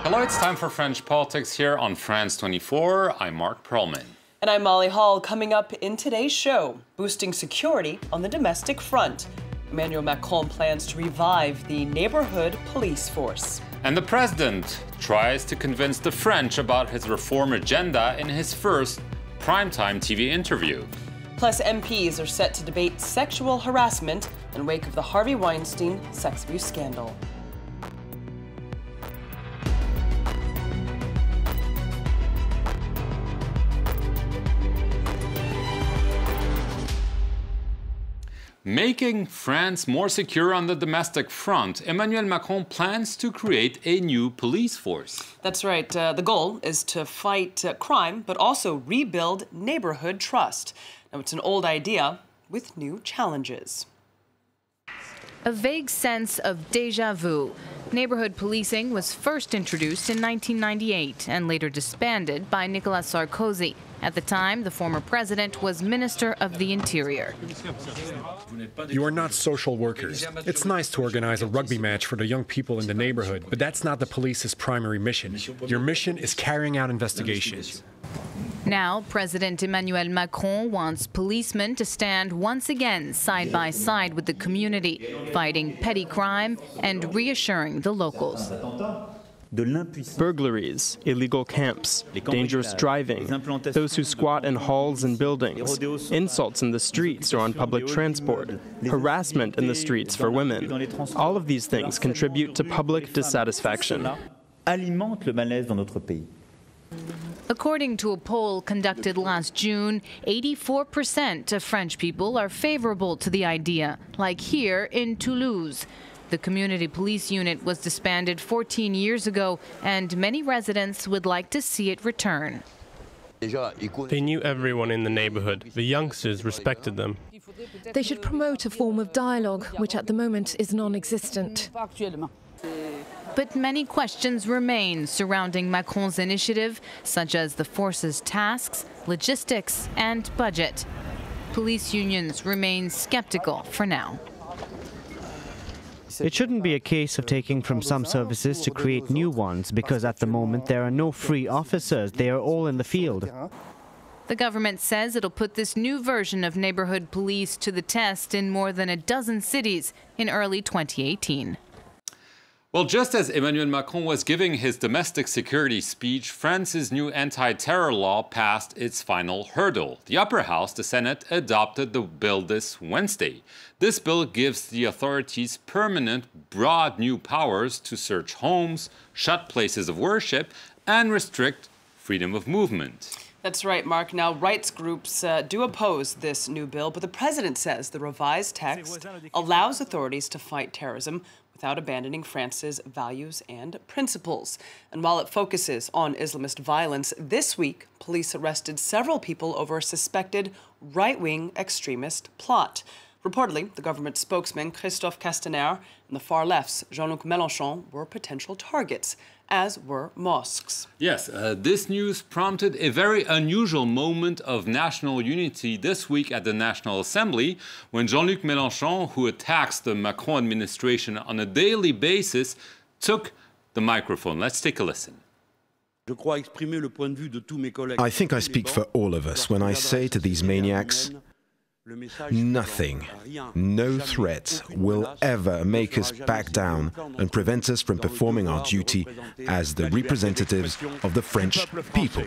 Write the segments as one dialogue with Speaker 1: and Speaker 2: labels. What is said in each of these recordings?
Speaker 1: Hello, it's time for French politics here on France 24. I'm Mark Perlman.
Speaker 2: And I'm Molly Hall. Coming up in today's show, boosting security on the domestic front. Emmanuel Macron plans to revive the neighborhood police force.
Speaker 1: And the president tries to convince the French about his reform agenda in his first primetime TV interview.
Speaker 2: Plus, MPs are set to debate sexual harassment in wake of the Harvey Weinstein sex abuse scandal.
Speaker 1: Making France more secure on the domestic front, Emmanuel Macron plans to create a new police force.
Speaker 2: That's right. The goal is to fight crime, but also rebuild neighborhood trust. Now, it's an old idea with new challenges.
Speaker 3: A vague sense of déjà vu. Neighborhood policing was first introduced in 1998 and later disbanded by Nicolas Sarkozy. At the time, the former president was Minister of the Interior.
Speaker 4: You are not social workers. It's nice to organize a rugby match for the young people in the neighborhood, but that's not the police's primary mission. Your mission is carrying out investigations.
Speaker 3: Now, President Emmanuel Macron wants policemen to stand once again side by side with the community, fighting petty crime and reassuring the locals.
Speaker 5: Burglaries, illegal camps, dangerous driving, those who squat in halls and buildings, insults in the streets or on public transport, harassment in the streets for women. All of these things contribute to public dissatisfaction.
Speaker 3: According to a poll conducted last June, 84% of French people are favorable to the idea, like here in Toulouse. The community police unit was disbanded 14 years ago, and many residents would like to see it return.
Speaker 6: They knew everyone in the neighborhood. The youngsters respected them.
Speaker 7: They should promote a form of dialogue, which at the moment is non-existent.
Speaker 3: But many questions remain surrounding Macron's initiative, such as the force's tasks, logistics, and budget. Police unions remain skeptical for now.
Speaker 8: It shouldn't be a case of taking from some services to create new ones, because at the moment there are no free officers. They are all in the field.
Speaker 3: The government says it'll put this new version of neighborhood police to the test in more than a dozen cities in early 2018.
Speaker 1: Well, just as Emmanuel Macron was giving his domestic security speech, France's new anti-terror law passed its final hurdle. The upper house, the Senate, adopted the bill this Wednesday. This bill gives the authorities permanent, broad new powers to search homes, shut places of worship, and restrict freedom of movement.
Speaker 2: That's right, Mark. Now, rights groups do oppose this new bill, but the president says the revised text allows authorities to fight terrorism without abandoning France's values and principles. And while it focuses on Islamist violence, this week, police arrested several people over a suspected right-wing extremist plot. Reportedly, the government spokesman Christophe Castaner and the far left's Jean-Luc Mélenchon were potential targets, as were mosques.
Speaker 1: Yes, this news prompted a very unusual moment of national unity this week at the National Assembly, when Jean-Luc Mélenchon, who attacks the Macron administration on a daily basis, took the microphone. Let's take a listen.
Speaker 9: I think I speak for all of us when I say to these maniacs, nothing, no threat will ever make us back down and prevent us from performing our duty as the representatives of the French people.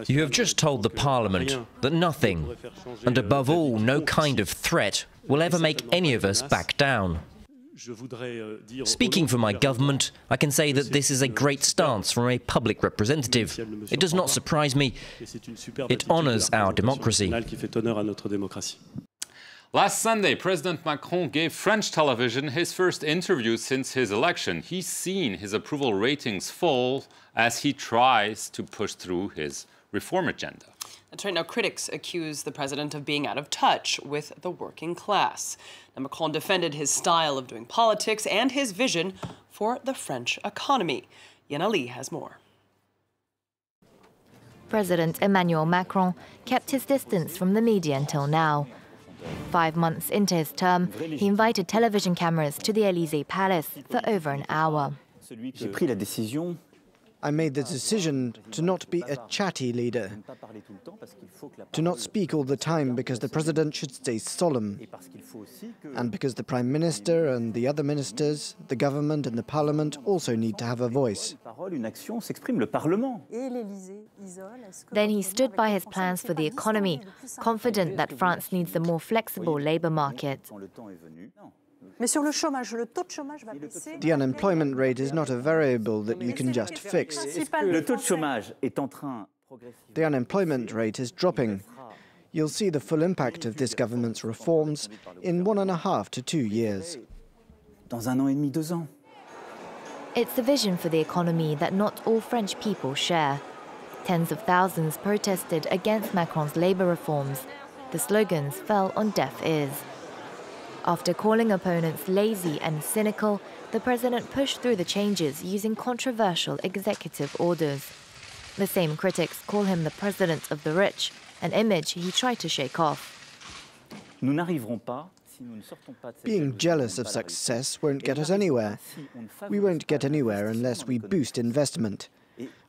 Speaker 10: You have just told the Parliament that nothing, and above all, no kind of threat, will ever make any of us back down. Speaking for my government, I can say that this is a great stance from a public representative. It does not surprise me. It honors our democracy.
Speaker 1: Last Sunday, President Macron gave French television his first interview since his election. He's seen his approval ratings fall as he tries to push through his reform agenda.
Speaker 2: That's right. Now, critics accuse the president of being out of touch with the working class. Now, Macron defended his style of doing politics and his vision for the French economy. Yana Lee has more.
Speaker 11: President Emmanuel Macron kept his distance from the media until now. 5 months into his term, he invited television cameras to the Élysée Palace for over an hour.
Speaker 12: I made the decision to not be a chatty leader, to not speak all the time because the president should stay solemn, and because the prime minister and the other ministers, the government and the parliament also need to have a voice.
Speaker 11: Then he stood by his plans for the economy, confident that France needs a more flexible labour market.
Speaker 12: The unemployment rate is not a variable that you can just fix. The unemployment rate is dropping. You'll see the full impact of this government's reforms in 1.5 to 2 years.
Speaker 11: It's a vision for the economy that not all French people share. Tens of thousands protested against Macron's labour reforms. The slogans fell on deaf ears. After calling opponents lazy and cynical, the president pushed through the changes using controversial executive orders. The same critics call him the president of the rich, an image he tried to shake off.
Speaker 12: Being jealous of success won't get us anywhere. We won't get anywhere unless we boost investment.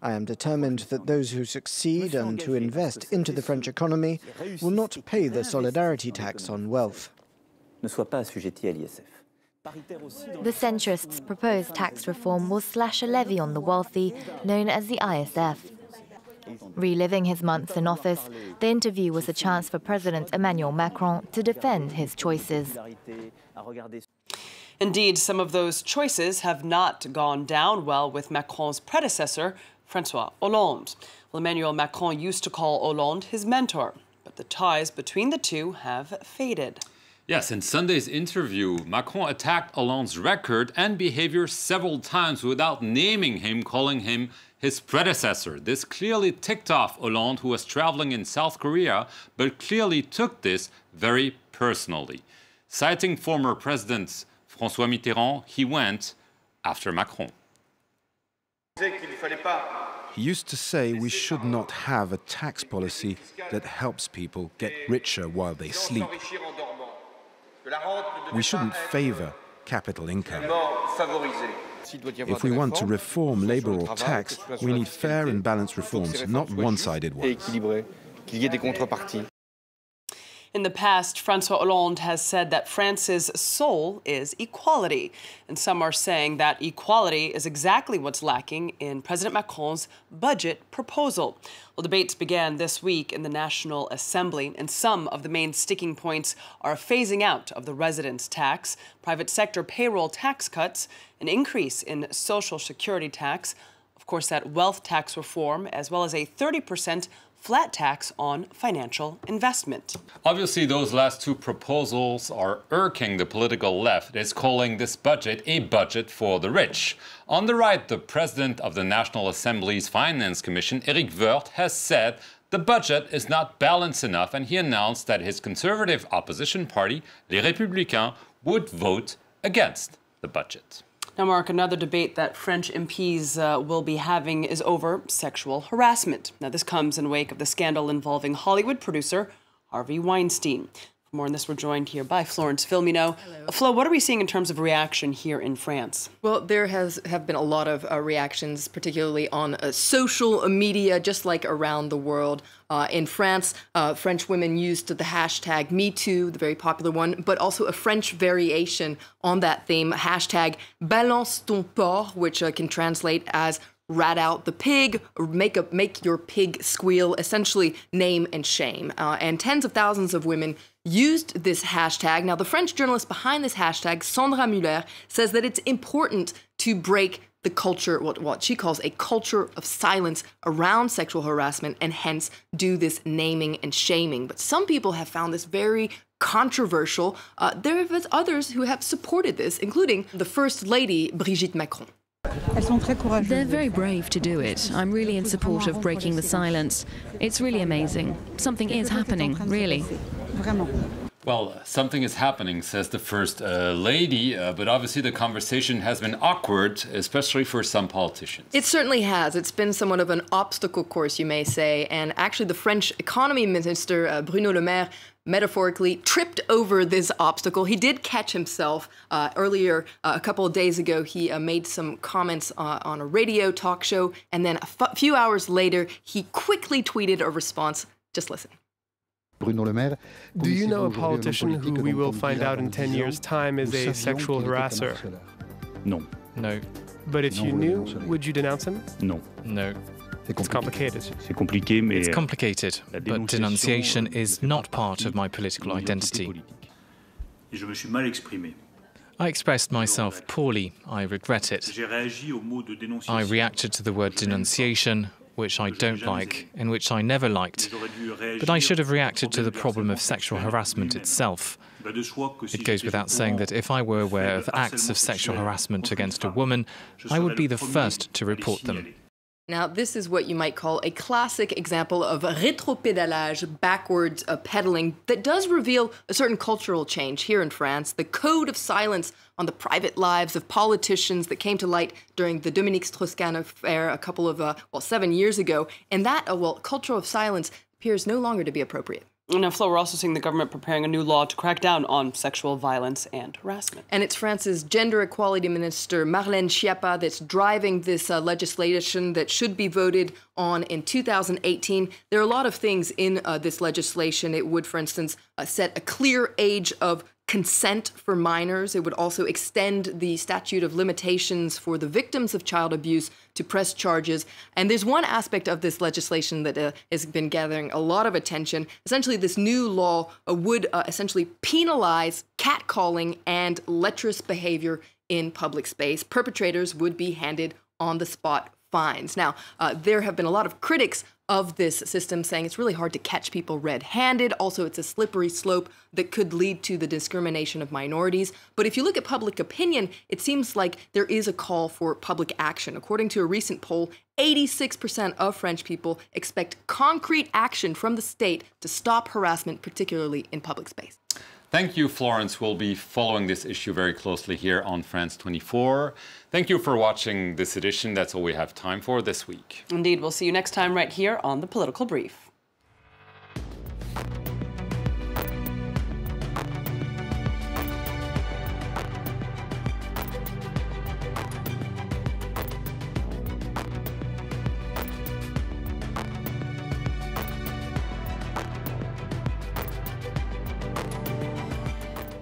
Speaker 12: I am determined that those who succeed and who invest into the French economy will not pay the solidarity tax on wealth.
Speaker 11: The centrists' proposed tax reform will slash a levy on the wealthy, known as the ISF. Reliving his months in office, the interview was a chance for President Emmanuel Macron to defend his choices.
Speaker 2: Indeed, some of those choices have not gone down well with Macron's predecessor, François Hollande. Well, Emmanuel Macron used to call Hollande his mentor, but the ties between the two have faded.
Speaker 1: Yes, in Sunday's interview, Macron attacked Hollande's record and behavior several times without naming him, calling him his predecessor. This clearly ticked off Hollande, who was traveling in South Korea, but clearly took this very personally. Citing former President François Mitterrand, he went after Macron.
Speaker 9: He used to say we should not have a tax policy that helps people get richer while they sleep. We shouldn't favour capital income. If we want to reform labour or tax, we need fair and balanced reforms, not one-sided ones.
Speaker 2: In the past, François Hollande has said that France's soul is equality. And some are saying that equality is exactly what's lacking in President Macron's budget proposal. Well, debates began this week in the National Assembly, and some of the main sticking points are a phasing out of the residence tax, private sector payroll tax cuts, an increase in social security tax, of course, that wealth tax reform, as well as a 30% flat tax on financial investment.
Speaker 1: Obviously, those last two proposals are irking the political left. It's calling this budget a budget for the rich. On the right, the president of the National Assembly's Finance Commission, Éric Woerth, has said the budget is not balanced enough, and he announced that his conservative opposition party, Les Républicains, would vote against the budget.
Speaker 2: Now, Mark, another debate that French MPs will be having is over sexual harassment. Now, this comes in wake of the scandal involving Hollywood producer Harvey Weinstein. For more on this, we're joined here by Florence VILLEMINOT. Flo, what are we seeing in terms of reaction here in France?
Speaker 13: Well, there have been a lot of reactions, particularly on social media, just like around the world. In France, French women used the hashtag #MeToo, the very popular one, but also a French variation on that theme, hashtag Balance ton porc, which can translate as rat out the pig, or make your pig squeal, essentially name and shame. And tens of thousands of women used this hashtag. Now, the French journalist behind this hashtag, Sandra Muller, says that it's important to break the culture, what she calls a culture of silence around sexual harassment, and hence do this naming and shaming. But some people have found this very controversial. There are others who have supported this, including the First Lady, Brigitte Macron.
Speaker 14: They're very brave to do it. I'm really in support of breaking the silence. It's really amazing. Something is happening, really.
Speaker 1: Well, something is happening, says the First Lady, but obviously the conversation has been awkward, especially for some politicians.
Speaker 13: It certainly has. It's been somewhat of an obstacle course, you may say, and actually the French economy minister, Bruno Le Maire, metaphorically tripped over this obstacle. He did catch himself earlier, a couple of days ago. He made some comments on a radio talk show, and then a few hours later, he quickly tweeted a response. Just listen.
Speaker 6: Do you know a politician who we will find out in 10 years' time is a sexual harasser?
Speaker 15: No.
Speaker 6: No. But if you knew, would you denounce him?
Speaker 15: No.
Speaker 6: No. It's complicated.
Speaker 15: It's
Speaker 16: complicated, but denunciation is not part of my political identity. I expressed myself poorly. I regret it. I reacted to the word denunciation, which I don't like, and which I never liked. But I should have reacted to the problem of sexual harassment itself. It goes without saying that if I were aware of acts of sexual harassment against a woman, I would be the first to report them.
Speaker 13: Now, this is what you might call a classic example of rétropédalage, backwards pedaling, that does reveal a certain cultural change here in France. The code of silence on the private lives of politicians that came to light during the Dominique Strauss-Kahn affair a couple of, 7 years ago. And that, culture of silence appears no longer to be appropriate.
Speaker 2: Now, Flo, we're also seeing the government preparing a new law to crack down on sexual violence and harassment.
Speaker 13: And it's France's gender equality minister, Marlène Schiappa, that's driving this legislation that should be voted on in 2018. There are a lot of things in this legislation. It would, for instance, set a clear age of consent for minors. It would also extend the statute of limitations for the victims of child abuse to press charges. And there's one aspect of this legislation that has been gathering a lot of attention. Essentially, this new law would essentially penalize catcalling and lecherous behavior in public space. Perpetrators would be handed on-the-spot fines. Now, there have been a lot of critics of this system saying it's really hard to catch people red-handed. Also, it's a slippery slope that could lead to the discrimination of minorities. But if you look at public opinion, it seems like there is a call for public action. According to a recent poll, 86% of French people expect concrete action from the state to stop harassment, particularly in public space.
Speaker 1: Thank you, Florence. We'll be following this issue very closely here on France 24. Thank you for watching this edition. That's all we have time for this week.
Speaker 2: Indeed. We'll see you next time right here on The Political Brief.